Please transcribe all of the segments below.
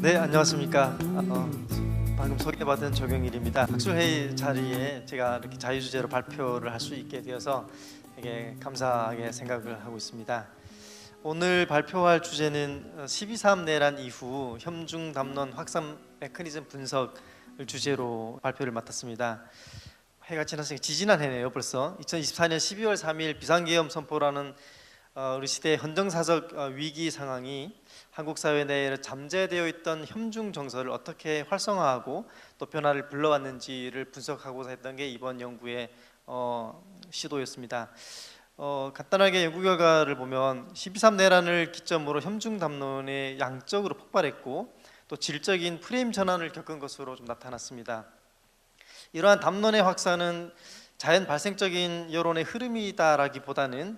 네, 안녕하십니까. 방금 소개받은 조경일입니다. 학술회의 자리에 제가 이렇게 자유주제로 발표를 할 수 있게 되어서 되게 감사하게 생각을 하고 있습니다. 오늘 발표할 주제는 12.3 내란 이후 혐중 담론 확산 메커니즘 분석을 주제로 발표를 맡았습니다. 해가 지났으니까 지지난 해네요. 벌써 2024년 12월 3일 비상계엄 선포라는 우리 시대의 헌정사적 위기 상황이 한국 사회 내에 잠재되어 있던 혐중 정서를 어떻게 활성화하고 또 변화를 불러왔는지를 분석하고자 했던 게 이번 연구의 시도였습니다. 간단하게 연구 결과를 보면 12.3 내란을 기점으로 혐중 담론이 양적으로 폭발했고 또 질적인 프레임 전환을 겪은 것으로 좀 나타났습니다. 이러한 담론의 확산은 자연 발생적인 여론의 흐름이다라기보다는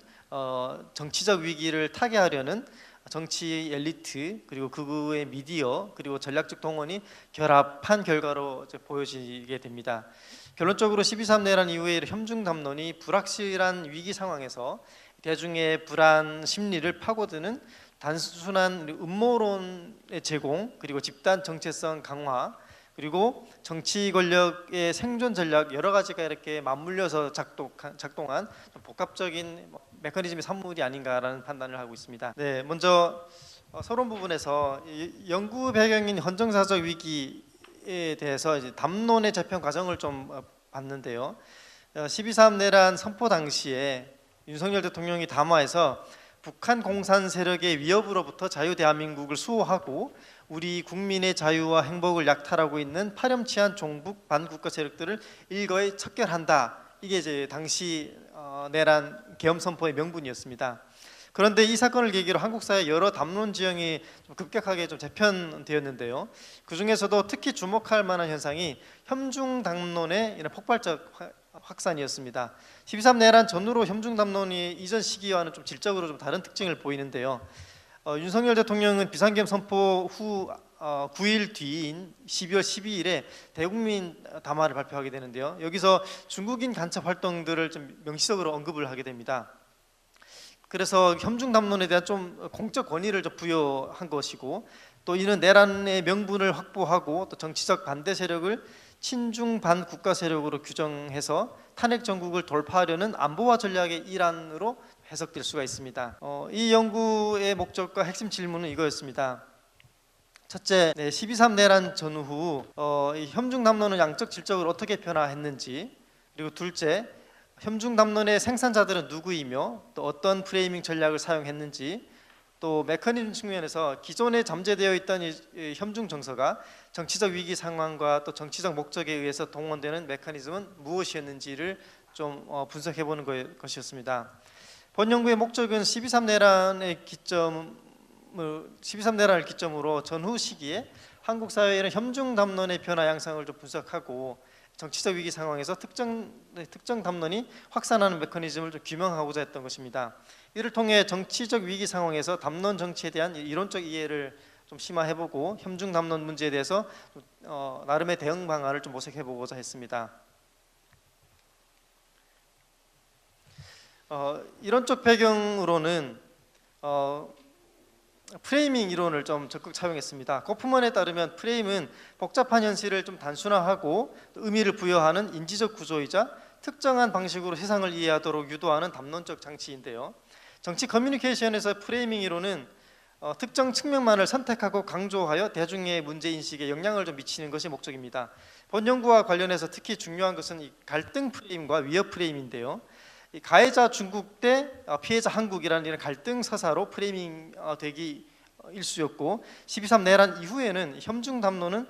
정치적 위기를 타개하려는 정치 엘리트 그리고 극우의 미디어 그리고 전략적 동원이 결합한 결과로 보여지게 됩니다. 결론적으로 12.3 내란 이후에 혐중 담론이 불확실한 위기 상황에서 대중의 불안 심리를 파고드는 단순한 음모론의 제공 그리고 집단 정체성 강화 그리고 정치 권력의 생존 전략 여러 가지가 이렇게 맞물려서 작동한 복합적인 메커니즘의 산물이 아닌가라는 판단을 하고 있습니다. 네, 먼저 서론 부분에서 연구 배경인 헌정사적 위기에 대해서 이제 담론의 재편 과정을 좀 봤는데요. 12.3 내란 선포 당시에 윤석열 대통령이 담화에서 북한 공산 세력의 위협으로부터 자유 대한민국을 수호하고 우리 국민의 자유와 행복을 약탈하고 있는 파렴치한 종북 반국가 세력들을 일거에 척결한다. 이게 이제 당시 내란 계엄 선포의 명분이었습니다. 그런데 이 사건을 계기로 한국 사회 여러 담론 지형이 좀 급격하게 좀 재편되었는데요. 그 중에서도 특히 주목할 만한 현상이 혐중 담론의 이런 폭발적 확산이었습니다. 12.3 내란 전후로 혐중 담론이 이전 시기와는 좀 질적으로 좀 다른 특징을 보이는데요. 윤석열 대통령은 비상계엄 선포 후 9일 뒤인 12월 12일에 대국민 담화를 발표하게 되는데요. 여기서 중국인 간첩 활동들을 좀 명시적으로 언급을 하게 됩니다. 그래서 혐중 담론에 대한 좀 공적 권위를 좀 부여한 것이고 또 이는 내란의 명분을 확보하고 또 정치적 반대 세력을 친중 반국가 세력으로 규정해서 탄핵 정국을 돌파하려는 안보화 전략의 일환으로 해석될 수가 있습니다. 이 연구의 목적과 핵심 질문은 이거였습니다. 첫째, 12.3 내란 전후 이 혐중 담론은 양적 질적으로 어떻게 변화했는지, 그리고 둘째, 혐중 담론의 생산자들은 누구이며 또 어떤 프레이밍 전략을 사용했는지, 또 메커니즘 측면에서 기존에 잠재되어 있던 이 혐중 정서가 정치적 위기 상황과 또 정치적 목적에 의해서 동원되는 메커니즘은 무엇이었는지를 좀 분석해보는 것이었습니다. 본 연구의 목적은 12.3 내란을 기점으로 전후 시기에 한국 사회의 혐중 담론의 변화 양상을 좀 분석하고 정치적 위기 상황에서 특정 담론이 확산하는 메커니즘을 좀 규명하고자 했던 것입니다. 이를 통해 정치적 위기 상황에서 담론 정치에 대한 이론적 이해를 좀 심화해보고 혐중 담론 문제에 대해서 나름의 대응 방안을 좀 모색해보고자 했습니다. 이론적 배경으로는 프레이밍 이론을 좀 적극 차용했습니다. 고프먼에 따르면 프레임은 복잡한 현실을 좀 단순화하고 의미를 부여하는 인지적 구조이자 특정한 방식으로 세상을 이해하도록 유도하는 담론적 장치인데요. 정치 커뮤니케이션에서 프레이밍 이론은 특정 측면만을 선택하고 강조하여 대중의 문제인식에 영향을 좀 미치는 것이 목적입니다. 본 연구와 관련해서 특히 중요한 것은 이 갈등 프레임과 위협 프레임인데요. 이 가해자 중국 대 피해자 한국이라는 이런 갈등 서사로 프레이밍 되기 일쑤였고 12.3 내란 이후에는 혐중 담론은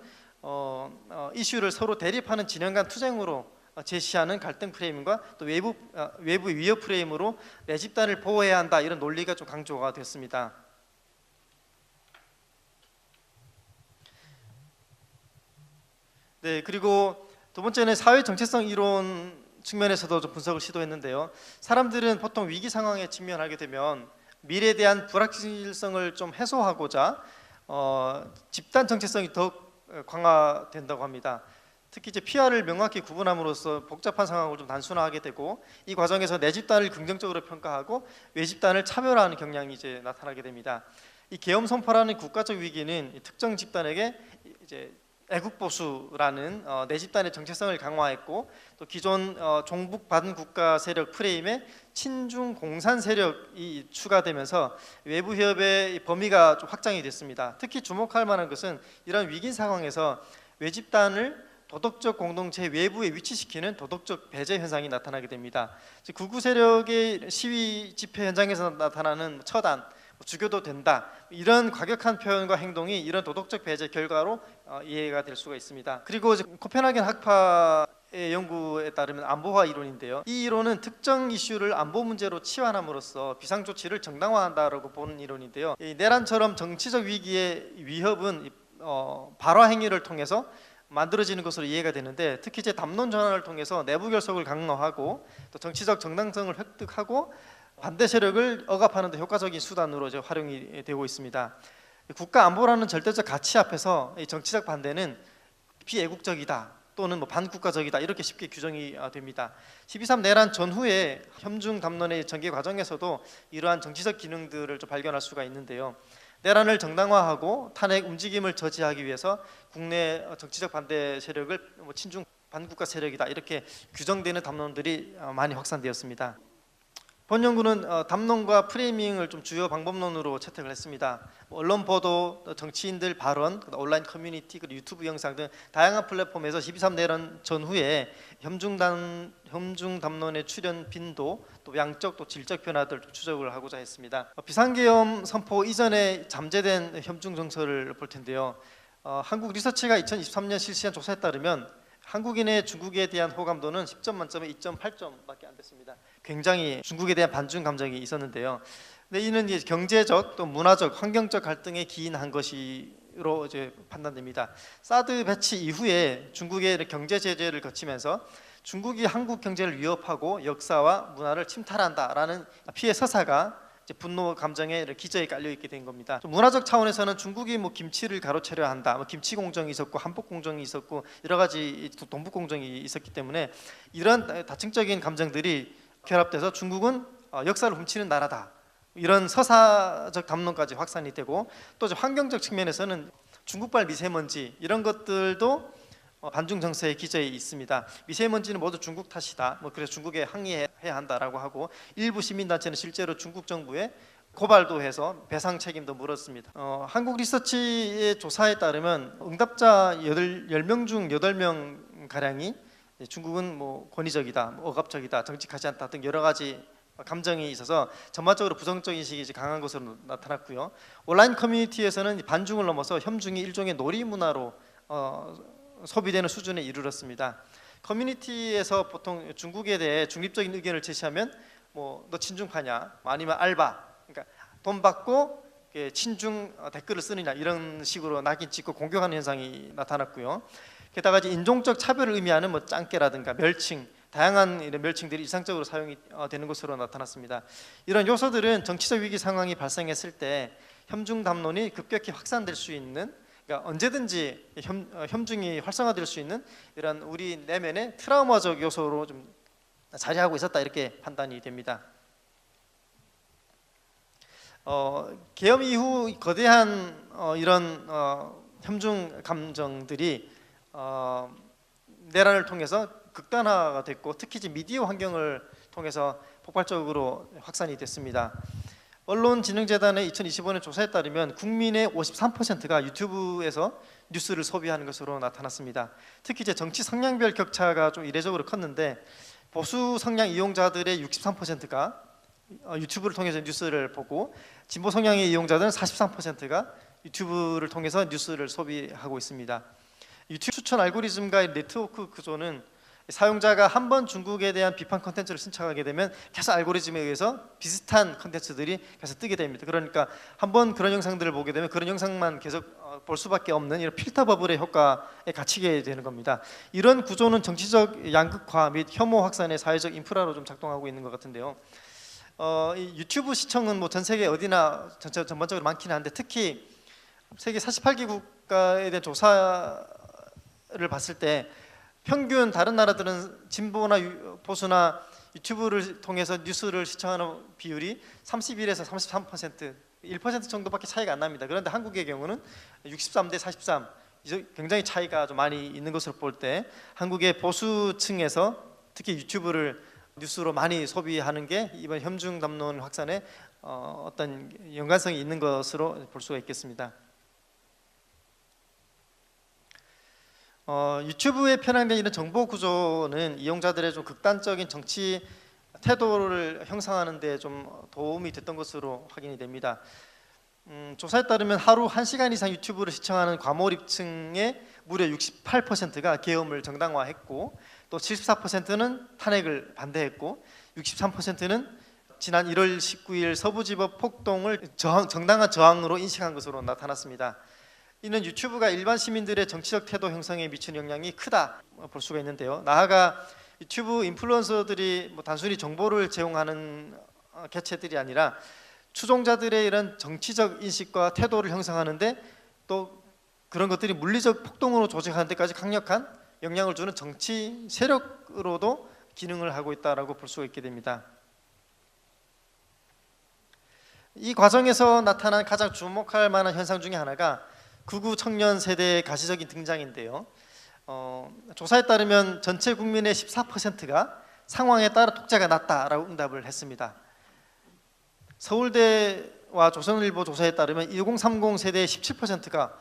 이슈를 서로 대립하는 진영 간 투쟁으로 제시하는 갈등 프레임과 또 외부 위협 프레임으로 내 집단을 보호해야 한다 이런 논리가 좀 강조가 됐습니다. 네, 그리고 두 번째는 사회 정체성 이론 측면에서도 좀 분석을 시도했는데요. 사람들은 보통 위기 상황에 직면하게 되면 미래에 대한 불확실성을 좀 해소하고자 집단 정체성이 더욱 강화된다고 합니다. 특히 이제 피해를 명확히 구분함으로써 복잡한 상황을 좀 단순화하게 되고 이 과정에서 내 집단을 긍정적으로 평가하고 외 집단을 차별화하는 경향이 이제 나타나게 됩니다. 이 계엄 선포라는 국가적 위기는 특정 집단에게 이제 애국보수라는 내 집단의 정체성을 강화했고, 또 기존 종북 반국가 세력 프레임에 친중 공산 세력이 추가되면서 외부 협의 범위가 좀 확장이 됐습니다. 특히 주목할 만한 것은 이런 위기 상황에서 외집단을 도덕적 공동체 외부에 위치시키는 도덕적 배제 현상이 나타나게 됩니다. 즉 극우 세력의 시위 집회 현장에서 나타나는 처단, 죽여도 된다, 이런 과격한 표현과 행동이 이런 도덕적 배제 결과로 이해가 될 수가 있습니다. 그리고 코펜하겐 학파의 연구에 따르면 안보화 이론인데요, 이 이론은 특정 이슈를 안보 문제로 치환함으로써 비상 조치를 정당화한다라고 보는 이론인데요, 이 내란처럼 정치적 위기의 위협은 발화 행위를 통해서 만들어지는 것으로 이해가 되는데, 특히 담론 전환을 통해서 내부 결속을 강화하고 또 정치적 정당성을 획득하고 반대 세력을 억압하는 데 효과적인 수단으로 활용이 되고 있습니다. 국가 안보라는 절대적 가치 앞에서 이 정치적 반대는 비애국적이다 또는 반국가적이다 이렇게 쉽게 규정이 됩니다. 12.3 내란 전후에 협중 담론의 전개 과정에서도 이러한 정치적 기능들을 좀 발견할 수가 있는데요, 내란을 정당화하고 탄핵 움직임을 저지하기 위해서 국내 정치적 반대 세력을 친중 반국가 세력이다 이렇게 규정되는 담론들이 많이 확산되었습니다. 본 연구는 담론과 프레이밍을 좀 주요 방법론으로 채택을 했습니다. 언론 보도, 정치인들 발언, 온라인 커뮤니티, 그리고 유튜브 영상 등 다양한 플랫폼에서 12.3 내란 전후에 협중 담론의 출현 빈도, 또 양적 또 질적 변화들 추적을 하고자 했습니다. 비상계엄 선포 이전에 잠재된 협중 정서를 볼 텐데요, 한국 리서치가 2023년 실시한 조사에 따르면 한국인의 중국에 대한 호감도는 10점 만점에 2.8점밖에 안 됐습니다. 굉장히 중국에 대한 반중 감정이 있었는데요. 근데 이는 이제 경제적 또 문화적 환경적 갈등에 기인한 것으로 이제 판단됩니다. 사드 배치 이후에 중국의 경제 제재를 거치면서 중국이 한국 경제를 위협하고 역사와 문화를 침탈한다라는 피해 서사가 분노 감정에 기저에 깔려 있게 된 겁니다. 문화적 차원에서는 중국이 김치를 가로채려 한다, 김치 공정이 있었고 한복 공정이 있었고 여러 가지 동북 공정이 있었기 때문에 이런 다층적인 감정들이 결합돼서 중국은 역사를 훔치는 나라다, 이런 서사적 담론까지 확산이 되고, 또 환경적 측면에서는 중국발 미세먼지 이런 것들도 반중 정서의 기저에 있습니다. 미세먼지는 모두 중국 탓이다, 그래서 중국에 항의해야 한다라고 하고, 일부 시민단체는 실제로 중국 정부에 고발도 해서 배상 책임도 물었습니다. 한국 리서치의 조사에 따르면 응답자 10명 중 8명 가량이 중국은 권위적이다, 억압적이다, 정직하지 않다 등 여러 가지 감정이 있어서 전반적으로 부정적 인식이 강한 것으로 나타났고요. 온라인 커뮤니티에서는 반중을 넘어서 협중이 일종의 놀이 문화로 소비되는 수준에 이르렀습니다. 커뮤니티에서 보통 중국에 대해 중립적인 의견을 제시하면 너 친중파냐, 아니면 알바, 그러니까 돈 받고 친중 댓글을 쓰느냐, 이런 식으로 낙인 찍고 공격하는 현상이 나타났고요. 게다가 인종적 차별을 의미하는 짱깨라든가 멸칭, 다양한 이런 멸칭들이 일상적으로 사용이 되는 것으로 나타났습니다. 이런 요소들은 정치적 위기 상황이 발생했을 때 협중 담론이 급격히 확산될 수 있는, 그러니까 언제든지 협중이 활성화될 수 있는 이런 우리 내면의 트라우마적 요소로 좀 자리하고 있었다, 이렇게 판단이 됩니다. 계엄 이후 거대한 이런 협중 감정들이 내란을 통해서 극단화가 됐고, 특히 미디어 환경을 통해서 폭발적으로 확산이 됐습니다. 언론진흥재단의 2025년 조사에 따르면 국민의 53%가 유튜브에서 뉴스를 소비하는 것으로 나타났습니다. 특히 정치 성향별 격차가 좀 이례적으로 컸는데, 보수 성향 이용자들의 63%가 유튜브를 통해서 뉴스를 보고, 진보 성향의 이용자들은 43%가 유튜브를 통해서 뉴스를 소비하고 있습니다. 유튜브 추천 알고리즘과의 네트워크 구조는 사용자가 한 번 중국에 대한 비판 콘텐츠를 신청하게 되면 계속 알고리즘에 의해서 비슷한 콘텐츠들이 계속 뜨게 됩니다. 그러니까 한 번 그런 영상들을 보게 되면 그런 영상만 계속 볼 수밖에 없는 이런 필터 버블의 효과에 갇히게 되는 겁니다. 이런 구조는 정치적 양극화 및 혐오 확산의 사회적 인프라로 좀 작동하고 있는 것 같은데요. 이 유튜브 시청은 전 세계 어디나 전반적으로 많기는 한데, 특히 세계 48개 국가에 대한 조사를 봤을 때 평균 다른 나라들은 진보나 보수나 유튜브를 통해서 뉴스를 시청하는 비율이 31에서 33% 1% 정도밖에 차이가 안 납니다. 그런데 한국의 경우는 63대 43, 굉장히 차이가 좀 많이 있는 것으로 볼 때 한국의 보수층에서 특히 유튜브를 뉴스로 많이 소비하는 게 이번 혐중 담론 확산에 어떤 연관성이 있는 것으로 볼 수가 있겠습니다. 유튜브에 편향된 이런 정보 구조는 이용자들의 좀 극단적인 정치 태도를 형성하는 데 좀 도움이 됐던 것으로 확인이 됩니다. 조사에 따르면 하루 1시간 이상 유튜브를 시청하는 과몰입층의 무려 68%가 계엄을 정당화했고, 또 74%는 탄핵을 반대했고, 63%는 지난 1월 19일 서부지법 폭동을 정당한 저항으로 인식한 것으로 나타났습니다. 이는 유튜브가 일반 시민들의 정치적 태도 형성에 미치는 영향이 크다 볼 수가 있는데요. 나아가 유튜브 인플루언서들이 단순히 정보를 제공하는 개체들이 아니라 추종자들의 이런 정치적 인식과 태도를 형성하는데, 또 그런 것들이 물리적 폭동으로 조직하는 데까지 강력한 영향을 주는 정치 세력으로도 기능을 하고 있다라고 볼 수가 있게 됩니다. 이 과정에서 나타난 가장 주목할 만한 현상 중에 하나가 극우 청년 세대의 가시적인 등장인데요. 조사에 따르면 전체 국민의 14%가 상황에 따라 독재가 낫다라고 응답을 했습니다. 서울대와 조선일보 조사에 따르면 2030 세대의 17%가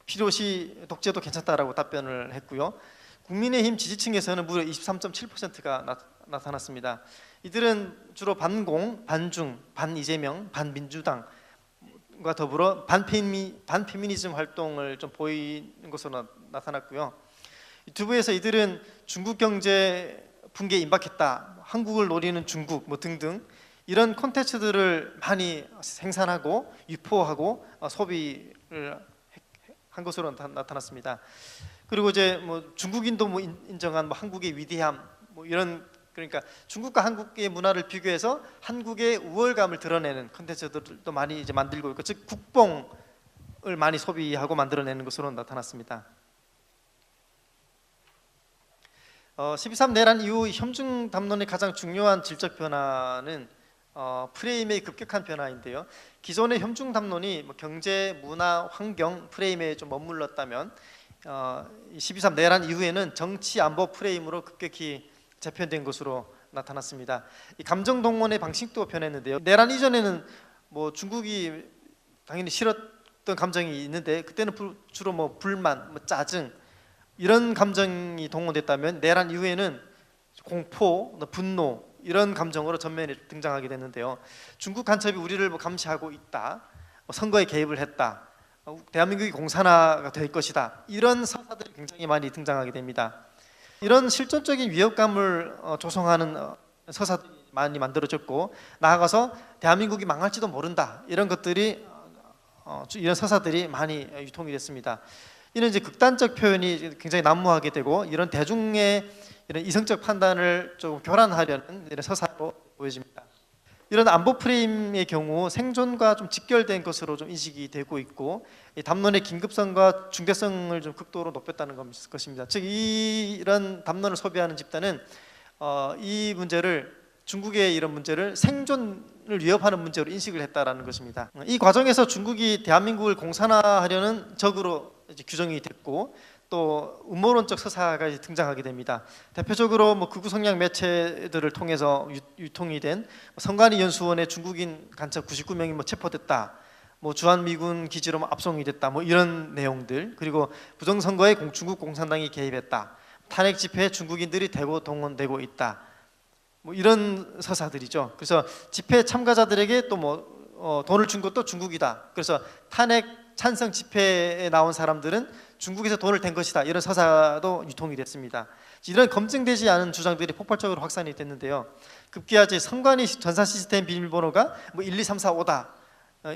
필요시 독재도 괜찮다라고 답변을 했고요. 국민의힘 지지층에서는 무려 23.7%가 나타났습니다. 이들은 주로 반공, 반중, 반이재명, 반민주당과 더불어 반페미니즘 활동을 좀 보이는 것으로 나타났고요. 유튜브에서 이들은 중국 경제 붕괴에 임박했다, 한국을 노리는 중국 등등 이런 콘텐츠들을 많이 생산하고 유포하고 소비를 한 것으로 나타났습니다. 그리고 이제 중국인도 인정한 한국의 위대함 이런, 그러니까 중국과 한국의 문화를 비교해서 한국의 우월감을 드러내는 콘텐츠들도 많이 이제 만들고 있고, 즉 국뽕을 많이 소비하고 만들어내는 것으로 나타났습니다. 12.3 내란 이후 혐중 담론의 가장 중요한 질적 변화는 프레임의 급격한 변화인데요. 기존의 혐중 담론이 경제, 문화, 환경 프레임에 좀 머물렀다면 12.3 내란 이후에는 정치 안보 프레임으로 급격히 재편된 것으로 나타났습니다. 이 감정 동원의 방식도 변했는데요. 내란 이전에는 중국이 당연히 싫었던 감정이 있는데, 그때는 주로 불만, 짜증 이런 감정이 동원됐다면, 내란 이후에는 공포, 분노 이런 감정으로 전면에 등장하게 됐는데요. 중국 간첩이 우리를 감시하고 있다, 선거에 개입을 했다, 대한민국이 공산화가 될 것이다, 이런 서사들이 굉장히 많이 등장하게 됩니다. 이런 실존적인 위협감을 조성하는 서사들이 많이 만들어졌고, 나아가서 대한민국이 망할지도 모른다, 이런 것들이 이런 서사들이 많이 유통이 됐습니다. 이는 이제 극단적 표현이 굉장히 난무하게 되고, 이런 대중의 이런 이성적 판단을 좀 교란하려는 이런 서사로 보여집니다. 이런 안보 프레임의 경우 생존과 좀 직결된 것으로 좀 인식이 되고 있고, 이 담론의 긴급성과 중대성을 좀 극도로 높였다는 것입니다. 즉 이런 담론을 소비하는 집단은 이 문제를, 중국의 이런 문제를 생존을 위협하는 문제로 인식을 했다라는 것입니다. 이 과정에서 중국이 대한민국을 공산화하려는 적으로 이제 규정이 됐고, 또 음모론적 서사가 등장하게 됩니다. 대표적으로 극우 성향 매체들을 통해서 유통이 된 선관위 연수원의 중국인 간첩 99명이 체포됐다, 주한미군 기지로 압송이 됐다, 이런 내용들, 그리고 부정선거에 중국 공산당이 개입했다, 탄핵 집회에 중국인들이 대거 동원되고 있다, 이런 서사들이죠. 그래서 집회 참가자들에게 또 돈을 준 것도 중국이다, 그래서 탄핵 찬성 집회에 나온 사람들은 중국에서 돈을 댄 것이다, 이런 서사도 유통이 됐습니다. 이런 검증되지 않은 주장들이 폭발적으로 확산이 됐는데요. 급기야 선관위 전산 시스템 비밀번호가 1, 2, 3, 4, 5다,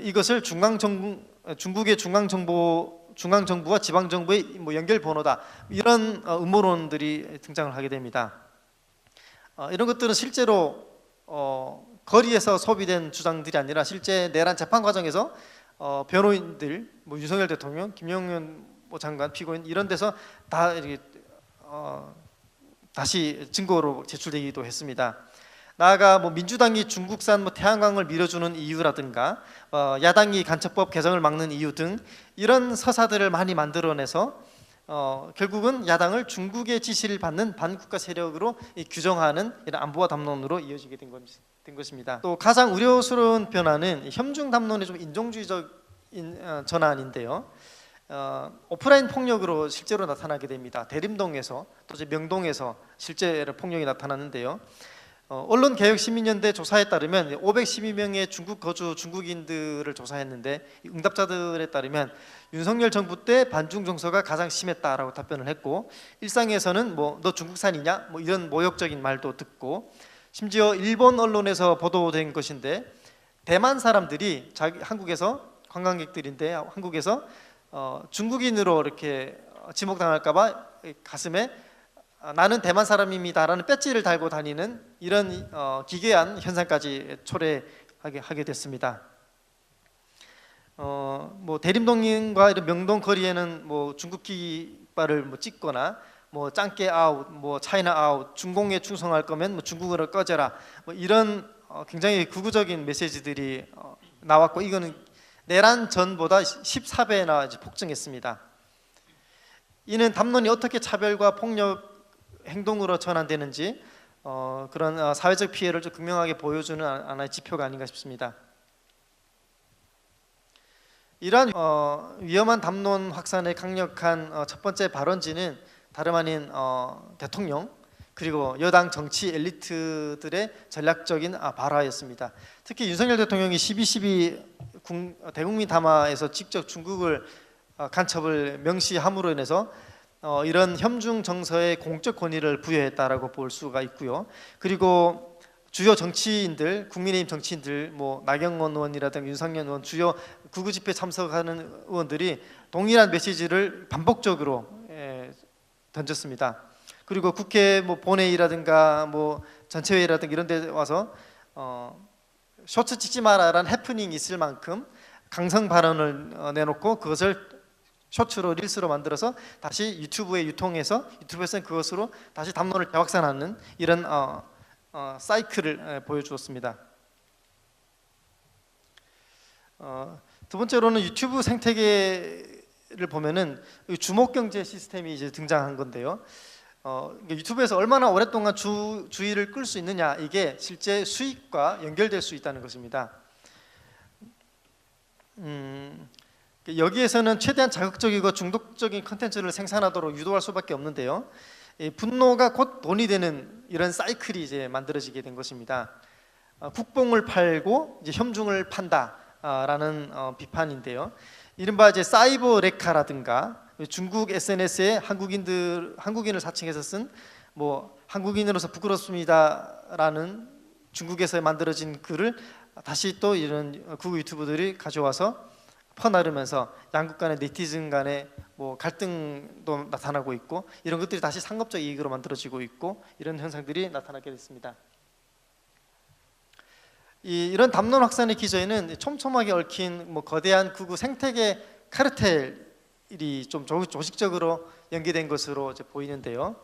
이것을 중국의 중앙정부와 지방정부의 연결 번호다, 이런 음모론들이 등장을 하게 됩니다. 이런 것들은 실제로 거리에서 소비된 주장들이 아니라 실제 내란 재판 과정에서 변호인들, 윤석열 대통령, 김영현 장관, 피고인 이런 데서 다 이렇게 다시 증거로 제출되기도 했습니다. 나아가 뭐 민주당이 중국산 뭐 태양광을 밀어주는 이유라든가 야당이 간첩법 개정을 막는 이유 등 이런 서사들을 많이 만들어내서 결국은 야당을 중국의 지시를 받는 반국가 세력으로 규정하는 이런 안보와 담론으로 이어지게 된 것입니다. 또 가장 우려스러운 변화는 협중 담론의 좀 인종주의적인 전환인데요. 오프라인 폭력으로 실제로 나타나게 됩니다. 대림동에서 또 이제 명동에서 실제 폭력이 나타났는데요. 언론개혁시민연대 조사에 따르면 512명의 중국 거주 중국인들을 조사했는데 응답자들에 따르면 윤석열 정부 때 반중 정서가 가장 심했다라고 답변을 했고, 일상에서는 뭐 너 중국산이냐 뭐 이런 모욕적인 말도 듣고, 심지어 일본 언론에서 보도된 것인데 대만 사람들이 한국에서 관광객들인데 한국에서 중국인으로 이렇게 지목당할까봐 가슴에 나는 대만 사람입니다라는 배지를 달고 다니는 이런 기괴한 현상까지 초래하게 됐습니다. 뭐 대림동과 이런 명동 거리에는 뭐 중국 깃발을 뭐 찍거나 뭐 짱깨 아웃, 뭐 차이나 아웃, 중공에 충성할 거면 뭐 중국어를 꺼져라, 뭐 이런 굉장히 극우적인 메시지들이 나왔고, 이거는 내란 전보다 14배나 폭증했습니다. 이는 담론이 어떻게 차별과 폭력 행동으로 전환되는지 그런 사회적 피해를 좀 극명하게 보여주는 하나의 지표가 아닌가 싶습니다. 이러한 위험한 담론 확산의 강력한 첫 번째 발원지는 다름 아닌 대통령 그리고 여당 정치 엘리트들의 전략적인 발화였습니다. 특히 윤석열 대통령이 12.12 대국민 담화에서 직접 중국을 간첩을 명시함으로 인해서 이런 협중 정서에 공적 권위를 부여했다라고 볼 수가 있고요. 그리고 주요 정치인들, 국민의힘 정치인들, 뭐 나경원 의원이라든가 윤상현 의원, 주요 극우 집회 참석하는 의원들이 동일한 메시지를 반복적으로 던졌습니다. 그리고 국회 뭐 본회의라든가 뭐 전체회의라든가 이런 데 와서 쇼츠 찍지 마라라는 해프닝이 있을 만큼 강성 발언을 내놓고 그것을 쇼츠로 릴스로 만들어서 다시 유튜브에 유통해서 유튜브에서는 그것으로 다시 담론을 재확산하는 이런 사이클을 보여주었습니다. 두 번째로는 유튜브 생태계를 보면은 주목경제 시스템이 이제 등장한 건데요. 유튜브에서 얼마나 오랫동안 주의를 끌 수 있느냐, 이게 실제 수익과 연결될 수 있다는 것입니다. 여기에서는 최대한 자극적이고 중독적인 컨텐츠를 생산하도록 유도할 수밖에 없는데요. 분노가 곧 돈이 되는 이런 사이클이 이제 만들어지게 된 것입니다. 국뽕을 팔고 이제 혐중을 판다라는 비판인데요. 이른바 이제 사이버 레카라든가 중국 SNS에 한국인을 사칭해서 쓴 뭐 한국인으로서 부끄럽습니다라는 중국에서 만들어진 글을 다시 또 이런 극우 유튜버들이 가져와서 퍼나르면서 양국 간의 네티즌 간의 뭐 갈등도 나타나고 있고, 이런 것들이 다시 상업적 이익으로 만들어지고 있고, 이런 현상들이 나타나게 됐습니다. 이런 담론 확산의 기저에는 촘촘하게 얽힌 뭐 거대한 극우 생태계 카르텔이 좀 조직적으로 연계된 것으로 이제 보이는데요.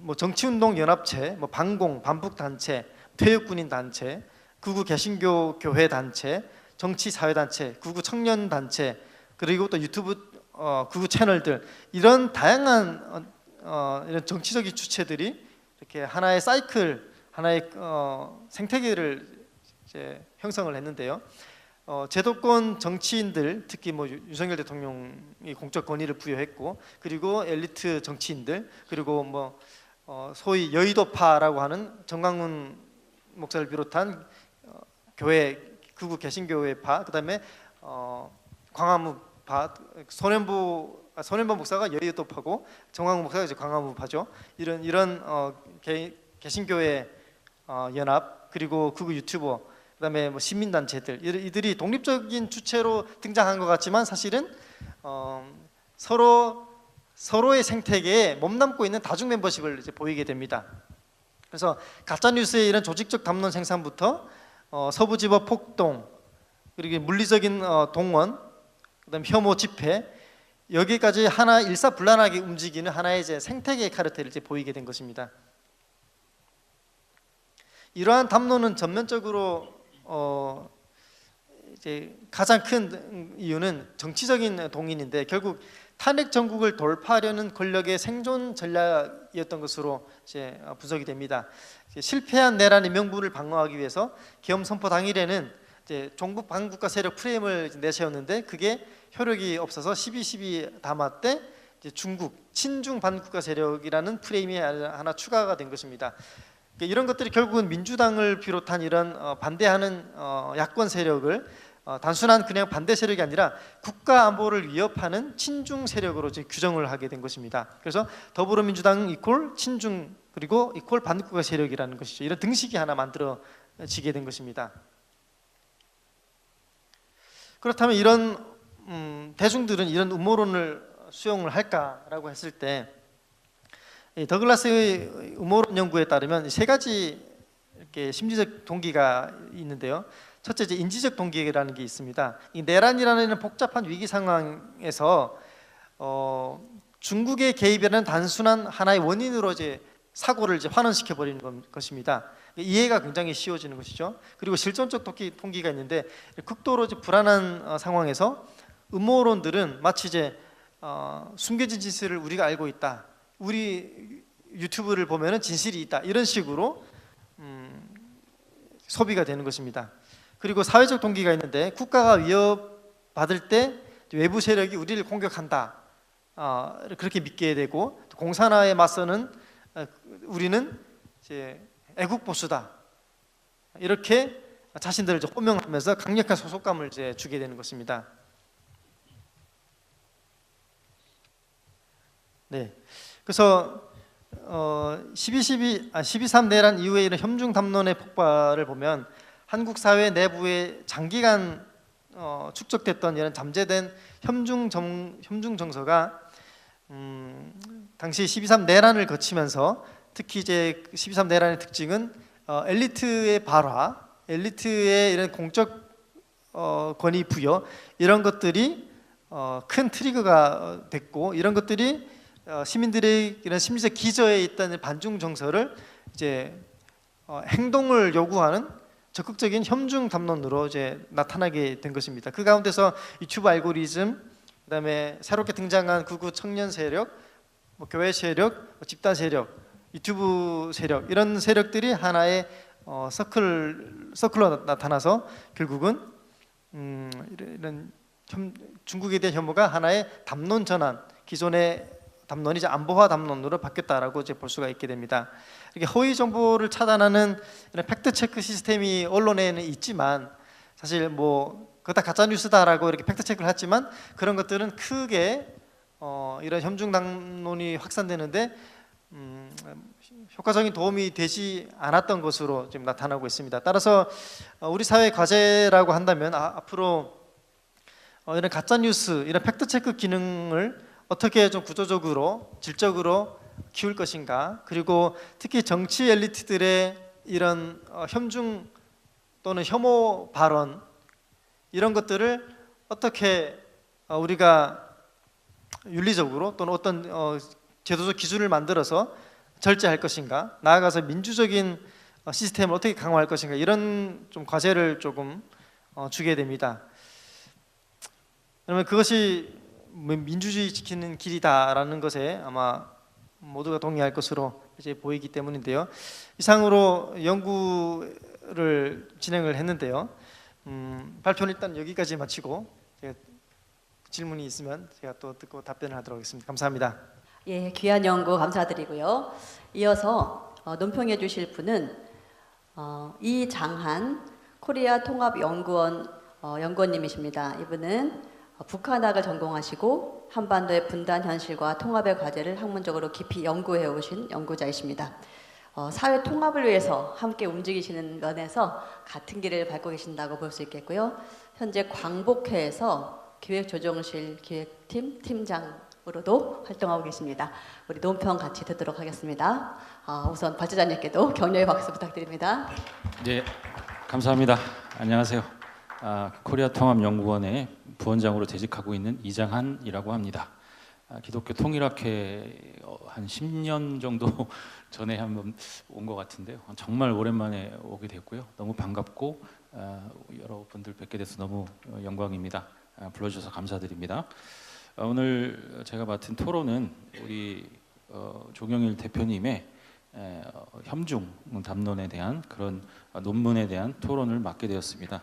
뭐 정치운동 연합체, 뭐 반공 반북 단체, 퇴역군인 단체, 극우 개신교 교회 단체, 정치 사회 단체, 극우 청년 단체, 그리고 또 유튜브 극우 채널들, 이런 다양한 이런 정치적인 주체들이 이렇게 하나의 사이클, 하나의 생태계를 이제 형성을 했는데요. 제도권 정치인들, 특히 뭐 윤석열 대통령이 공적 권위를 부여했고, 그리고 엘리트 정치인들, 그리고 뭐 소위 여의도파라고 하는 정광훈 목사를 비롯한 교회, 극우 개신교회파, 그다음에 광화문파, 손현보 목사가 여의도파고 정광훈 목사가 이제 광화문파죠. 이런 개신교회 연합, 그리고 극우 유튜버, 그다음에 뭐 시민단체들, 이들이 독립적인 주체로 등장한 것 같지만 사실은 서로의 생태계에 몸담고 있는 다중 멤버십을 이제 보이게 됩니다. 그래서 가짜 뉴스의 이런 조직적 담론 생산부터 서부지법 폭동, 그리고 물리적인 동원, 그다음 혐오 집회, 여기까지 하나 일사불란하게 움직이는 하나의 이제 생태계 카르텔을 이제 보이게 된 것입니다. 이러한 담론은 전면적으로 이제 가장 큰 이유는 정치적인 동인인데 결국 탄핵 정국을 돌파하려는 권력의 생존 전략이었던 것으로 이제 분석이 됩니다. 실패한 내란의 명분을 방어하기 위해서 계엄 선포 당일에는 이제 종북 반국가 세력 프레임을 내세웠는데 그게 효력이 없어서 12.12 담화 때 이제 중국 친중 반국가 세력이라는 프레임이 하나 추가가 된 것입니다. 이런 것들이 결국은 민주당을 비롯한 이런 반대하는 야권 세력을 단순한 그냥 반대 세력이 아니라 국가 안보를 위협하는 친중 세력으로 이제 규정을 하게 된 것입니다. 그래서 더불어민주당 이퀄 친중 그리고 이퀄 반국가 세력이라는 것이죠. 이런 등식이 하나 만들어지게 된 것입니다. 그렇다면 이런 대중들은 이런 음모론을 수용을 할까라고 했을 때 더글라스의 음모론 연구에 따르면 세 가지 이렇게 심리적 동기가 있는데요. 첫째, 이제 인지적 동기라는 게 있습니다. 이 내란이라는 복잡한 위기 상황에서 중국의 개입이라는 단순한 하나의 원인으로 이제 사고를 이제 환원시켜 버리는 것입니다. 이해가 굉장히 쉬워지는 것이죠. 그리고 실존적 동기가 있는데 극도로 이제 불안한 상황에서 음모론들은 마치 이제 숨겨진 진실을 우리가 알고 있다. 우리 유튜브를 보면은 진실이 있다. 이런 식으로 소비가 되는 것입니다. 그리고 사회적 동기가 있는데 국가가 위협받을 때 외부 세력이 우리를 공격한다. 그렇게 믿게 되고 공산화에 맞서는 우리는 이제 애국 보수다. 이렇게 자신들을 이제 호명하면서 강력한 소속감을 이제 주게 되는 것입니다. 네. 그래서 12.3 내란 이후에 이런 혐중 담론의 폭발을 보면 한국 사회 내부에 장기간 축적됐던 이런 잠재된 혐중 정서가 당시 12.3 내란을 거치면서 특히 이제 12.3 내란의 특징은 엘리트의 발화, 엘리트의 이런 공적 권위 부여 이런 것들이 큰 트리거가 됐고 이런 것들이 시민들의 이런 심리적 기저에 있던 반중 정서를 이제 행동을 요구하는 적극적인 혐중 담론으로 이제 나타나게 된 것입니다. 그 가운데서 유튜브 알고리즘, 그다음에 새롭게 등장한 극우 청년 세력, 교회 세력, 집단 세력, 유튜브 세력 이런 세력들이 하나의 서클로 나타나서 결국은 이런 중국에 대한 혐오가 하나의 담론 전환, 기존의 담론이 이제 안보화 담론으로 바뀌었다라고 이제 볼 수가 있게 됩니다. 이렇게 허위 정보를 차단하는 이런 팩트 체크 시스템이 언론에는 있지만 사실 뭐 그거 다 가짜 뉴스다라고 이렇게 팩트 체크를 했지만 그런 것들은 크게 이런 혐중 담론이 확산되는데 효과적인 도움이 되지 않았던 것으로 지금 나타나고 있습니다. 따라서 우리 사회 과제라고 한다면 앞으로 이런 가짜 뉴스, 이런 팩트 체크 기능을 어떻게 좀 구조적으로 질적으로 키울 것인가, 그리고 특히 정치 엘리트들의 이런 혐중 또는 혐오 발언 이런 것들을 어떻게 우리가 윤리적으로 또는 어떤 제도적 기준을 만들어서 절제할 것인가, 나아가서 민주적인 시스템을 어떻게 강화할 것인가, 이런 좀 과제를 조금 주게 됩니다. 그러면 그것이 민주주의 지키는 길이다라는 것에 아마 모두가 동의할 것으로 이제 보이기 때문인데요. 이상으로 연구를 진행을 했는데요. 발표는 일단 여기까지 마치고 제가 질문이 있으면 제가 또 듣고 답변을 하도록 하겠습니다. 감사합니다. 예, 귀한 연구 감사드리고요. 이어서 논평해 주실 분은 이장한 코리아 통합연구원 연구원님이십니다. 이분은 북한학을 전공하시고 한반도의 분단 현실과 통합의 과제를 학문적으로 깊이 연구해 오신 연구자이십니다. 사회 통합을 위해서 함께 움직이시는 면에서 같은 길을 밟고 계신다고 볼 수 있겠고요. 현재 광복회에서 기획조정실 기획팀 팀장으로도 활동하고 계십니다. 우리 논평 같이 듣도록 하겠습니다. 우선 발제자님께도 격려의 박수 부탁드립니다. 네, 감사합니다. 안녕하세요. 코리아 통합연구원의 부원장으로 재직하고 있는 이장한이라고 합니다. 기독교 통일학회 한 10년 정도 전에 한번 온 것 같은데요. 정말 오랜만에 오게 됐고요. 너무 반갑고 여러분들 뵙게 돼서 너무 영광입니다. 불러주셔서 감사드립니다. 오늘 제가 맡은 토론은 우리 조경일 대표님의 협중 담론에 대한 그런 논문에 대한 토론을 맡게 되었습니다.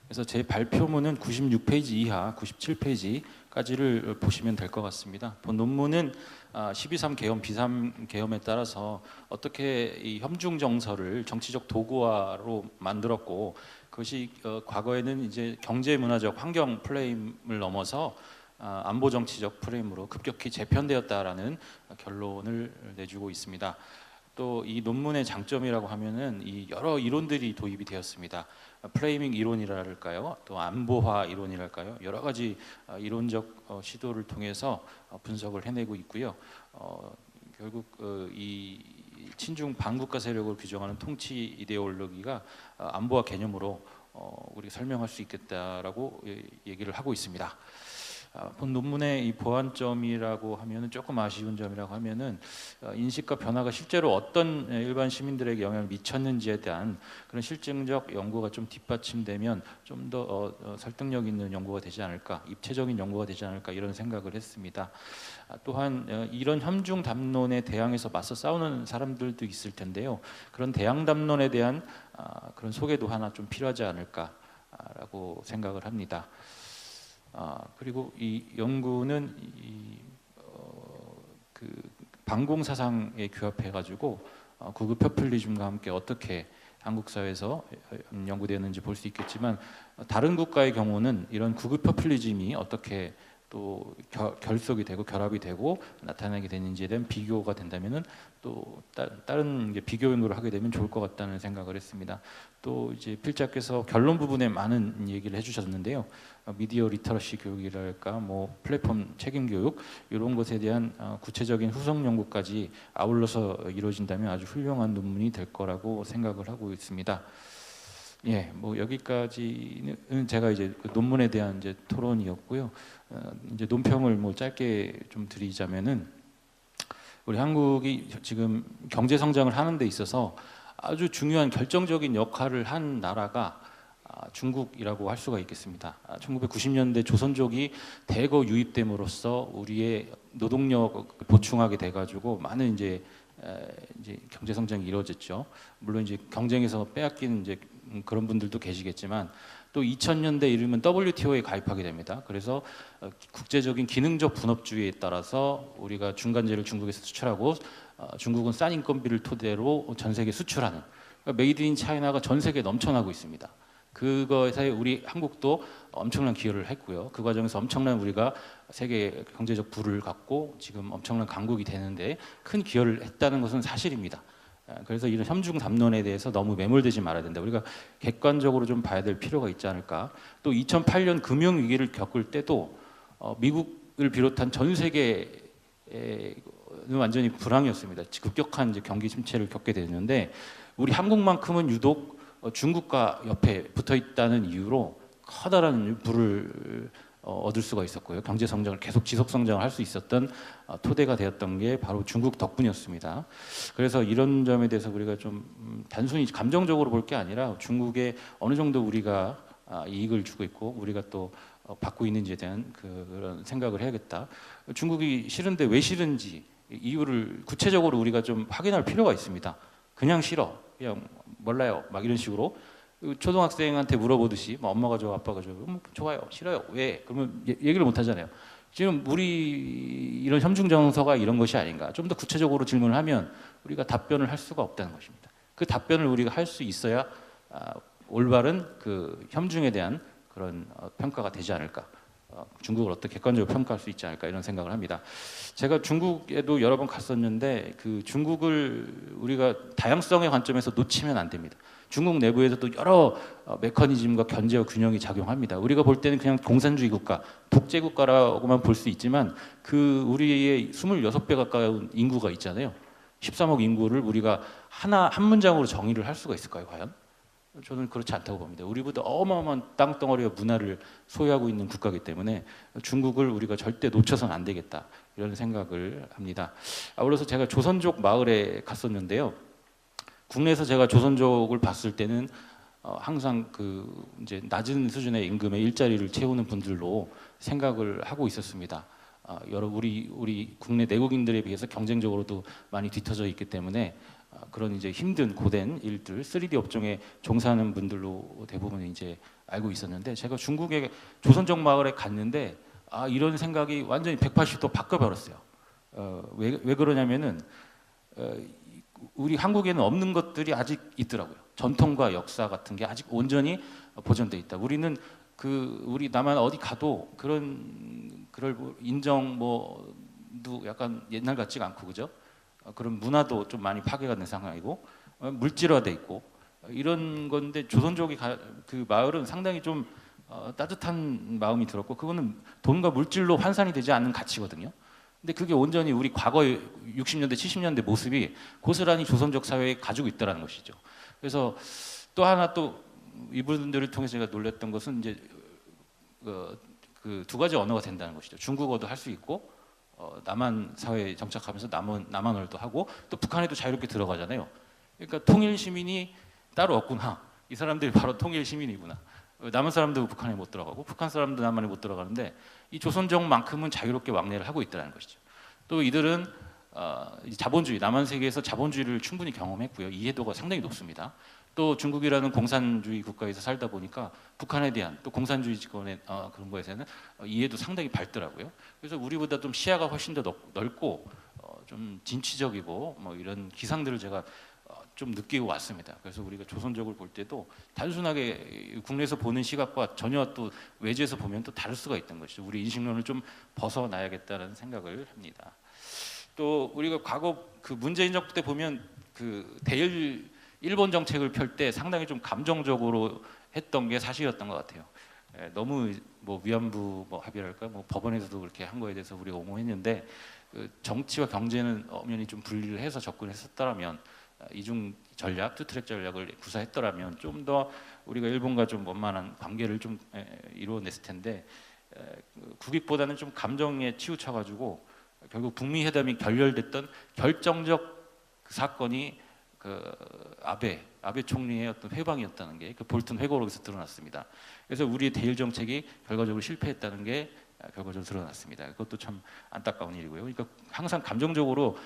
그래서 제 발표문은 96페이지 이하 97페이지까지를 보시면 될 것 같습니다. 본 논문은 12.3 계엄, 비삼 계엄에 따라서 어떻게 이 협중 정서를 정치적 도구화로 만들었고 그것이 과거에는 이제 경제 문화적 환경 프레임을 넘어서 안보 정치적 프레임으로 급격히 재편되었다라는 결론을 내주고 있습니다. 또 이 논문의 장점이라고 하면은 이 여러 이론들이 도입이 되었습니다. 프레이밍 이론이랄까요, 또 안보화 이론이랄까요, 여러 가지 이론적 시도를 통해서 분석을 해내고 있고요. 결국 이 친중 반국가 세력을 규정하는 통치 이데올로기가 안보화 개념으로 우리가 설명할 수 있겠다라고 얘기를 하고 있습니다. 본 논문의 이 보완점이라고 하면은 조금 아쉬운 점이라고 하면은 인식과 변화가 실제로 어떤 일반 시민들에게 영향을 미쳤는지에 대한 그런 실증적 연구가 좀 뒷받침되면 좀 더 설득력 있는 연구가 되지 않을까, 입체적인 연구가 되지 않을까 이런 생각을 했습니다. 또한 이런 협중 담론에 대항해서 맞서 싸우는 사람들도 있을 텐데요. 그런 대항 담론에 대한 그런 소개도 하나 좀 필요하지 않을까라고 생각을 합니다. 그리고 이 연구는 그 반공 사상에 규합해가지고 구급 포퓰리즘과 함께 어떻게 한국 사회에서 연구되었는지 볼 수 있겠지만 다른 국가의 경우는 이런 구급 포퓰리즘이 어떻게 또 결속이 되고 결합이 되고 나타나게 되는지에 대한 비교가 된다면은 또 다른 비교 연구를 하게 되면 좋을 것 같다는 생각을 했습니다. 또 이제 필자께서 결론 부분에 많은 얘기를 해주셨는데요. 미디어 리터러시 교육이랄까, 뭐 플랫폼 책임 교육 이런 것에 대한 구체적인 후속 연구까지 아울러서 이루어진다면 아주 훌륭한 논문이 될 거라고 생각을 하고 있습니다. 예, 뭐 여기까지는 제가 이제 그 논문에 대한 이제 토론이었고요. 이제 논평을 뭐 짧게 좀 드리자면은 우리 한국이 지금 경제 성장을 하는 데 있어서 아주 중요한 결정적인 역할을 한 나라가 중국이라고 할 수가 있겠습니다. 1990년대 조선족이 대거 유입됨으로써 우리의 노동력 보충하게 돼가지고 많은 이제 경제 성장이 이루어졌죠. 물론 이제 경쟁에서 빼앗기는 이제 그런 분들도 계시겠지만 또 2000년대 이르면 WTO에 가입하게 됩니다. 그래서 국제적인 기능적 분업주의에 따라서 우리가 중간재를 중국에서 수출하고 중국은 싼 인건비를 토대로 전 세계 수출하는, 그러니까 메이드 인 차이나가 전 세계에 넘쳐나고 있습니다. 그것에 우리 한국도 엄청난 기여를 했고요. 그 과정에서 엄청난 우리가 세계 경제적 부를 갖고 지금 엄청난 강국이 되는데 큰 기여를 했다는 것은 사실입니다. 그래서 이런 협중 담론에 대해서 너무 매몰되지 말아야 된다. 우리가 객관적으로 좀 봐야 될 필요가 있지 않을까. 또 2008년 금융 위기를 겪을 때도 미국을 비롯한 전 세계는 완전히 불황이었습니다. 급격한 이제 경기 침체를 겪게 되는데 우리 한국만큼은 유독 중국과 옆에 붙어 있다는 이유로 커다란 부를 얻을 수가 있었고요. 경제 성장을 계속 지속 성장을 할 수 있었던 토대가 되었던 게 바로 중국 덕분이었습니다. 그래서 이런 점에 대해서 우리가 좀 단순히 감정적으로 볼 게 아니라 중국에 어느 정도 우리가 이익을 주고 있고 우리가 또 받고 있는지에 대한 그런 생각을 해야겠다. 중국이 싫은데 왜 싫은지 이유를 구체적으로 우리가 좀 확인할 필요가 있습니다. 그냥 싫어, 그냥 몰라요, 막 이런 식으로 초등학생한테 물어보듯이 뭐 엄마가 좋아, 아빠가 좋아, 좋아요, 싫어요, 왜? 그러면 얘기를 못 하잖아요. 지금 우리 이런 협중 정서가 이런 것이 아닌가. 좀 더 구체적으로 질문을 하면 우리가 답변을 할 수가 없다는 것입니다. 그 답변을 우리가 할 수 있어야 올바른 그 협중에 대한 그런 평가가 되지 않을까. 중국을 어떻게 객관적으로 평가할 수 있지 않을까 이런 생각을 합니다. 제가 중국에도 여러 번 갔었는데 그 중국을 우리가 다양성의 관점에서 놓치면 안 됩니다. 중국 내부에서도 여러 메커니즘과 견제와 균형이 작용합니다. 우리가 볼 때는 그냥 공산주의 국가, 독재 국가라고만 볼 수 있지만 그 우리의 26배 가까운 인구가 있잖아요. 13억 인구를 우리가 한 문장으로 정의를 할 수가 있을까요, 과연? 저는 그렇지 않다고 봅니다. 우리보다 어마어마한 땅덩어리와 문화를 소유하고 있는 국가이기 때문에 중국을 우리가 절대 놓쳐서는 안 되겠다 이런 생각을 합니다. 아울러서 제가 조선족 마을에 갔었는데요. 국내에서 제가 조선족을 봤을 때는 항상 그 이제 낮은 수준의 임금의 일자리를 채우는 분들로 생각을 하고 있었습니다. 우리 국내 내국인들에 비해서 경쟁적으로도 많이 뒤처져 있기 때문에 그런 이제 힘든 고된 일들, 3D 업종에 종사하는 분들로 대부분 이제 알고 있었는데, 제가 중국의 조선족 마을에 갔는데 이런 생각이 완전히 180도 바꿔버렸어요. 왜 그러냐면은 우리 한국에는 없는 것들이 아직 있더라고요. 전통과 역사 같은 게 아직 온전히 보존돼 있다. 우리는 우리 남한 어디 가도 그럴 인정 뭐도 약간 옛날 같지가 않고, 그죠? 그런 문화도 좀 많이 파괴가 된 상황이고 물질화돼 있고 이런 건데, 조선족이 그 마을은 상당히 좀 따뜻한 마음이 들었고, 그거는 돈과 물질로 환산이 되지 않는 가치거든요. 근데 그게 온전히 우리 과거의 60년대, 70년대 모습이 고스란히 조선족 사회에 가지고 있다는 것이죠. 그래서 또 하나 또 이분들을 통해서 제가 놀랐던 것은 이제 그 두 가지 언어가 된다는 것이죠. 중국어도 할 수 있고 남한 사회에 정착하면서 남한어도 하고, 또 북한에도 자유롭게 들어가잖아요. 그러니까 통일 시민이 따로 없구나. 이 사람들이 바로 통일 시민이구나. 남한 사람도 북한에 못 들어가고 북한 사람도 남한에 못 들어가는데, 이 조선족만큼은 자유롭게 왕래를 하고 있다는 것이죠. 또 이들은 자본주의, 남한 세계에서 자본주의를 충분히 경험했고요. 이해도가 상당히 높습니다. 또 중국이라는 공산주의 국가에서 살다 보니까 북한에 대한 또 공산주의 집권의 그런 거에서는 이해도 상당히 밝더라고요. 그래서 우리보다 좀 시야가 훨씬 더 넓고 좀 진취적이고 뭐 이런 기상들을 제가 좀 느끼고 왔습니다. 그래서 우리가 조선족을 볼 때도 단순하게 국내에서 보는 시각과 전혀 또 외지에서 보면 또 다를 수가 있던 것이죠. 우리 인식론을 좀 벗어나야겠다는 생각을 합니다. 또 우리가 과거 그 문재인 정부 때 보면 그 대일 일본 정책을 펼 때 상당히 좀 감정적으로 했던 게 사실이었던 것 같아요. 너무 뭐 위안부 뭐 합의랄까, 뭐 법원에서도 그렇게 한 거에 대해서 우리가 옹호했는데, 그 정치와 경제는 엄연히 좀 분리를 해서 접근했었더라면, 이중 전략, 투트랙 전략을 구사했더라면 좀 더 우리가 일본과 좀 원만한 관계를 좀 이루어냈을 텐데, 국익보다는 좀 감정에 치우쳐가지고 결국 북미 회담이 결렬됐던 결정적 그 사건이 아베 총리의 어떤 회방이었다는 게 그 볼튼 회고록에서 드러났습니다. 그래서 우리의 대일 정책이 결과적으로 실패했다는 게 결과적으로 드러났습니다. 그것도 참 안타까운 일이고요. 그러니까 항상 감정적으로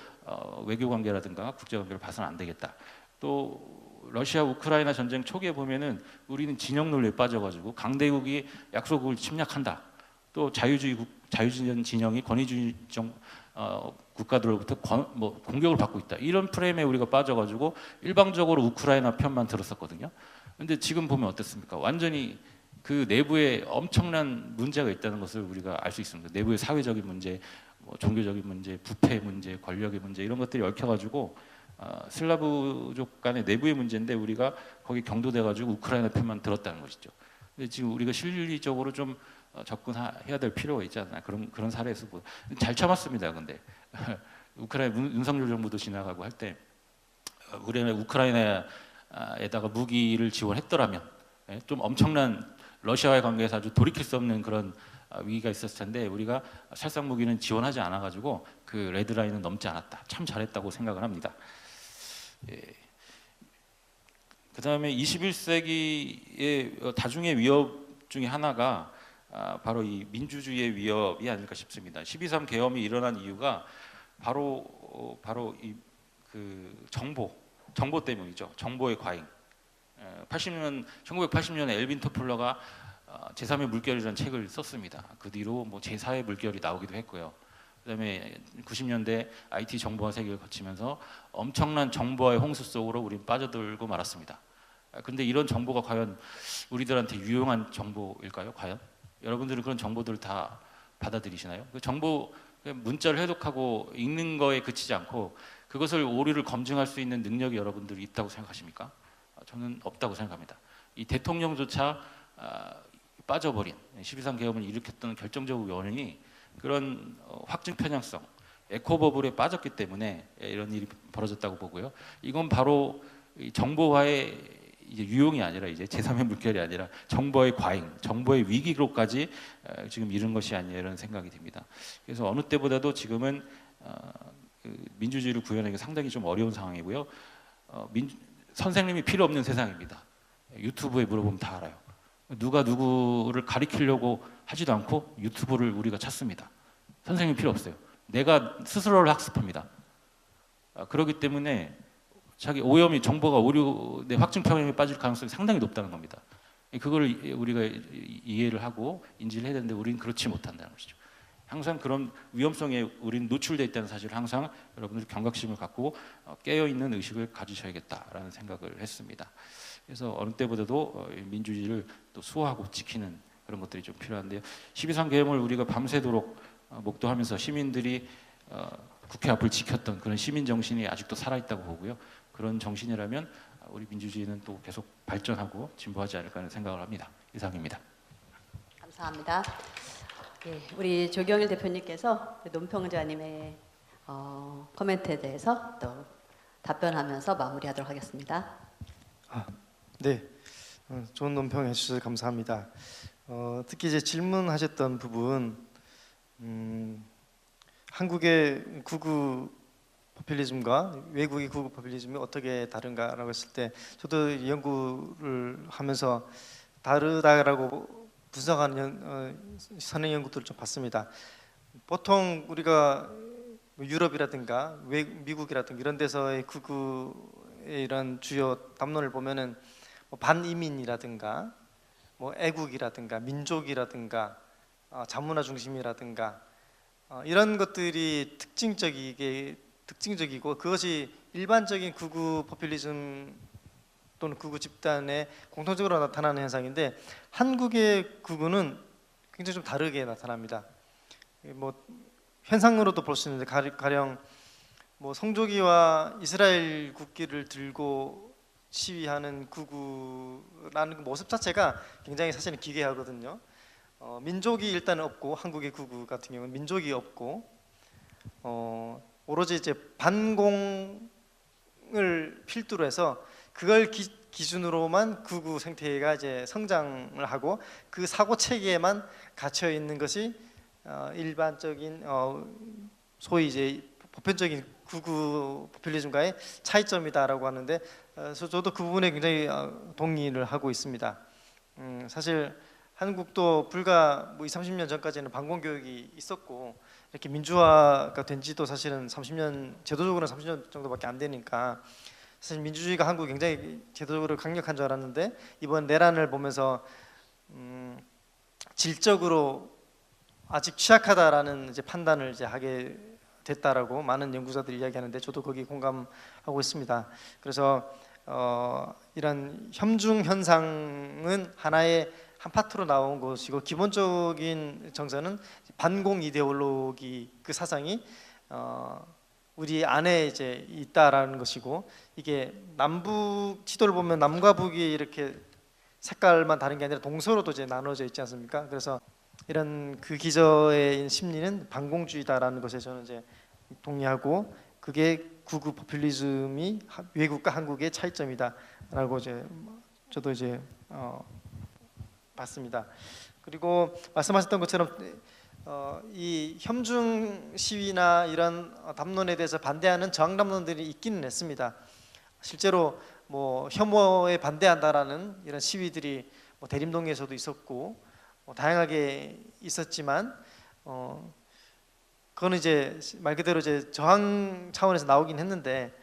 외교 관계라든가 국제 관계를 봐서는 안 되겠다. 또 러시아 우크라이나 전쟁 초기에 보면은 우리는 진영 논리에 빠져가지고 강대국이 약소국을 침략한다. 또 자유주의 진영이 권위주의 국가들로부터 공격을 받고 있다. 이런 프레임에 우리가 빠져가지고 일방적으로 우크라이나 편만 들었었거든요. 근데 지금 보면 어떻습니까? 완전히 그 내부에 엄청난 문제가 있다는 것을 우리가 알 수 있습니다. 내부의 사회적인 문제, 뭐 종교적인 문제, 부패 문제, 권력의 문제, 이런 것들이 얽혀가지고 슬라브족 간의 내부의 문제인데 우리가 거기 경도돼가지고 우크라이나 편만 들었다는 것이죠. 근데 지금 우리가 실리적으로 좀 접근해야 될 필요가 있지 않나, 그런 사례에서 잘 참았습니다. 근데 우크라이나 윤석열 정부도 지나가고 할 때 우크라이나에다가 무기를 지원했더라면 좀 엄청난 러시아와의 관계에서 아주 돌이킬 수 없는 그런 위기가 있었을 텐데, 우리가 살상 무기는 지원하지 않아 가지고 그 레드라인은 넘지 않았다. 참 잘했다고 생각을 합니다. 그다음에 21세기의 다중의 위협 중에 하나가 바로 이 민주주의의 위협이 아닐까 싶습니다. 12.3 계엄이 일어난 이유가 바로 이 그 정보 때문이죠. 정보의 과잉. 1980년에 엘빈 토플러가 제3의 물결이라는 책을 썼습니다. 그 뒤로 뭐 제4의 물결이 나오기도 했고요. 그다음에 90년대 IT 정보화 세계를 거치면서 엄청난 정보화의 홍수 속으로 우리는 빠져들고 말았습니다. 근데 이런 정보가 과연 우리들한테 유용한 정보일까요? 과연? 여러분들은 그런 정보들을 다 받아들이시나요? 그 정보 문자를 해독하고 읽는 거에 그치지 않고 그것을 오류를 검증할 수 있는 능력이 여러분들이 있다고 생각하십니까? 저는 없다고 생각합니다. 이 대통령조차 빠져버린 12.3 계엄을 일으켰던 결정적 원인이 그런 확증 편향성, 에코 버블에 빠졌기 때문에 이런 일이 벌어졌다고 보고요. 이건 바로 정보화의 이제 유용이 아니라 이제 제3의 물결이 아니라 정보의 과잉, 정보의 위기로까지 지금 이른 것이 아니냐 이런 생각이 듭니다. 그래서 어느 때보다도 지금은 그 민주주의를 구현하기가 상당히 좀 어려운 상황이고요. 선생님이 필요 없는 세상입니다. 유튜브에 물어보면 다 알아요. 누가 누구를 가리키려고 하지도 않고 유튜브를 우리가 찾습니다. 선생님 필요 없어요. 내가 스스로를 학습합니다. 그렇기 때문에 자기 오염이 정보가 오류돼 확증 편향에 빠질 가능성이 상당히 높다는 겁니다. 그걸 우리가 이해를 하고 인지를 해야 되는데 우리는 그렇지 못한다는 것이죠. 항상 그런 위험성에 우리는 노출되어 있다는 사실을 항상 여러분들 경각심을 갖고 깨어 있는 의식을 가지셔야겠다라는 생각을 했습니다. 그래서 어느 때보다도 민주주의를 또 수호하고 지키는 그런 것들이 좀 필요한데요. 12.3 계엄을 우리가 밤새도록 목도하면서 시민들이 국회 앞을 지켰던 그런 시민 정신이 아직도 살아있다고 보고요. 그런 정신이라면 우리 민주주의는 또 계속 발전하고 진보하지 않을까 하는 생각을 합니다. 이상입니다. 감사합니다. 예, 우리 조경일 대표님께서 논평자님의 코멘트에 대해서 또 답변하면서 마무리하도록 하겠습니다. 네, 좋은 논평 해주셔서 감사합니다. 특히 이제 질문하셨던 부분, 한국의 극우 포퓰리즘과 외국의 극우 포퓰리즘이 어떻게 다른가라고 했을 때, 저도 연구를 하면서 다르다라고 분석하는 선행 연구들을 좀 봤습니다. 보통 우리가 유럽이라든가 미국이라든가 이런 데서의 극우의 이런 주요 담론을 보면은 반이민이라든가 애국이라든가 민족이라든가 자문화 중심이라든가 이런 것들이 특징적이고 그것이 일반적인 극우 포퓰리즘 또는 극우 집단에 공통적으로 나타나는 현상인데, 한국의 극우는 굉장히 좀 다르게 나타납니다. 현상으로도 볼 수 있는데, 가령 성조기와 이스라엘 국기를 들고 시위하는 극우라는 모습 자체가 굉장히 사실은 기괴하거든요. 민족이 일단 없고, 한국의 극우 같은 경우는 민족이 없고 오로지 이제 반공을 필두로 해서 그걸 기준으로만 극우 생태계가 이제 성장을 하고 그 사고 체계에만 갇혀 있는 것이 일반적인 소위 이제 보편적인 극우 포퓰리즘과의 차이점이다라고 하는데, 저도 그 부분에 굉장히 동의를 하고 있습니다. 사실 한국도 불과 20-30년 전까지는 반공 교육이 있었고 이렇게 민주화가 된 지도 사실은 30년, 제도적으로는 30년 정도밖에 안 되니까 사실 민주주의가 한국 굉장히 제도적으로 강력한 줄 알았는데, 이번 내란을 보면서 질적으로 아직 취약하다라는 이제 판단을 이제 하게 됐다라고 많은 연구자들이 이야기하는데, 저도 거기 공감하고 있습니다. 그래서 이런 혐중 현상은 하나의 한 파트로 나온 것이고, 기본적인 정서는 반공 이데올로기, 그 사상이 우리 안에 이제 있다라는 것이고, 이게 남북 지도를 보면 남과 북이 이렇게 색깔만 다른 게 아니라 동서로도 이제 나눠져 있지 않습니까? 그래서 이런 그 기저의 심리는 반공주의다라는 것에 저는 이제 동의하고, 그게 극우 포퓰리즘이 외국과 한국의 차이점이다라고 이제 저도 이제 봤습니다. 그리고 말씀하셨던 것처럼 이 혐중 시위나 이런 담론에 대해서 반대하는 저항 담론들이 있기는 했습니다. 실제로 혐오에 반대한다라는 이런 시위들이 대림동에서도 있었고 다양하게 있었지만, 그거는 이제 말 그대로 이제 저항 차원에서 나오긴 했는데,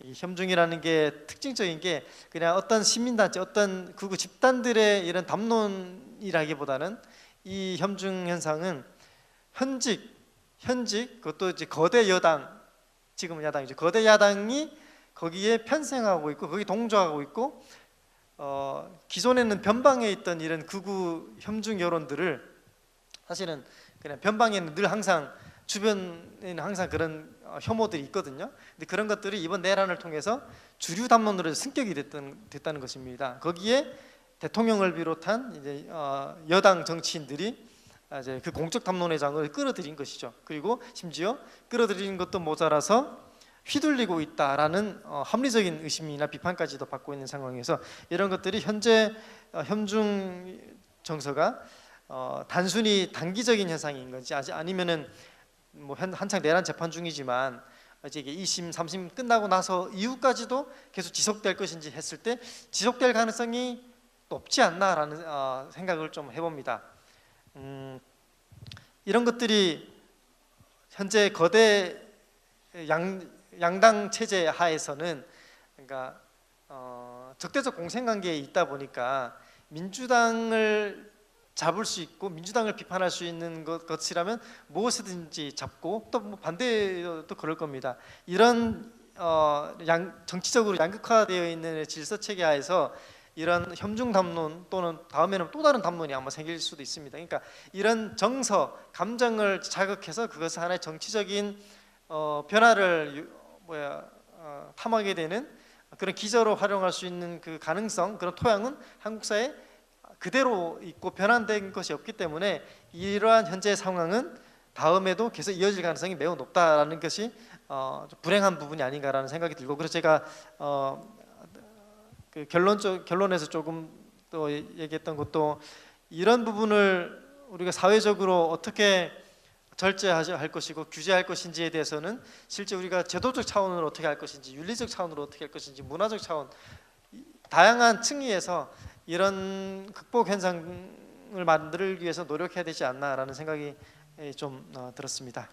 이 혐중이라는 게 특징적인 게 그냥 어떤 시민단체, 어떤 극우 집단들의 이런 담론이라기보다는 이 혐중 현상은 현직 그것도 이제 거대 여당, 지금은 야당이죠. 거대 야당이 거기에 편승하고 있고 거기 동조하고 있고, 기존에는 변방에 있던 이런 극우 혐중 여론들을 사실은 그냥 변방에는 늘 항상 주변에는 항상 그런 혐오들이 있거든요. 근데 그런 것들이 이번 내란을 통해서 주류 담론으로 승격이 됐다는 것입니다. 거기에 대통령을 비롯한 이제 여당 정치인들이 이제 그 공적 담론의 장을 끌어들인 것이죠. 그리고 심지어 끌어들이는 것도 모자라서 휘둘리고 있다라는 합리적인 의심이나 비판까지도 받고 있는 상황에서 이런 것들이 현재 현중 정서가 단순히 단기적인 현상인 건지 아니면은 뭐 한창 내란 재판 중이지만 이제 이게 2심, 3심 끝나고 나서 이후까지도 계속 지속될 것인지 했을 때 지속될 가능성이 높지 않나라는 생각을 좀 해봅니다. 이런 것들이 현재 거대 양당 체제 하에서는 그러니까 적대적 공생관계에 있다 보니까 민주당을 잡을 수 있고 민주당을 비판할 수 있는 것이라면 무엇이든지 잡고 또 뭐 반대도 그럴 겁니다. 이런 정치적으로 양극화되어 있는 질서 체계 하에서 이런 혐중 담론 또는 다음에는 또 다른 담론이 아마 생길 수도 있습니다. 그러니까 이런 정서, 감정을 자극해서 그것을 하나의 정치적인 변화를 탐하게 되는 그런 기저로 활용할 수 있는 그 가능성, 그런 토양은 한국 사회에 그대로 있고 변환된 것이 없기 때문에 이러한 현재 상황은 다음에도 계속 이어질 가능성이 매우 높다라는 것이 좀 불행한 부분이 아닌가라는 생각이 들고, 그래서 제가 그 결론에서 조금 또 얘기했던 것도 이런 부분을 우리가 사회적으로 어떻게 절제할 것이고 규제할 것인지에 대해서는 실제 우리가 제도적 차원으로 어떻게 할 것인지, 윤리적 차원으로 어떻게 할 것인지, 문화적 차원, 다양한 층위에서 이런 극복 현상을 만들기 위해서 노력해야 되지 않나라는 생각이 좀 들었습니다.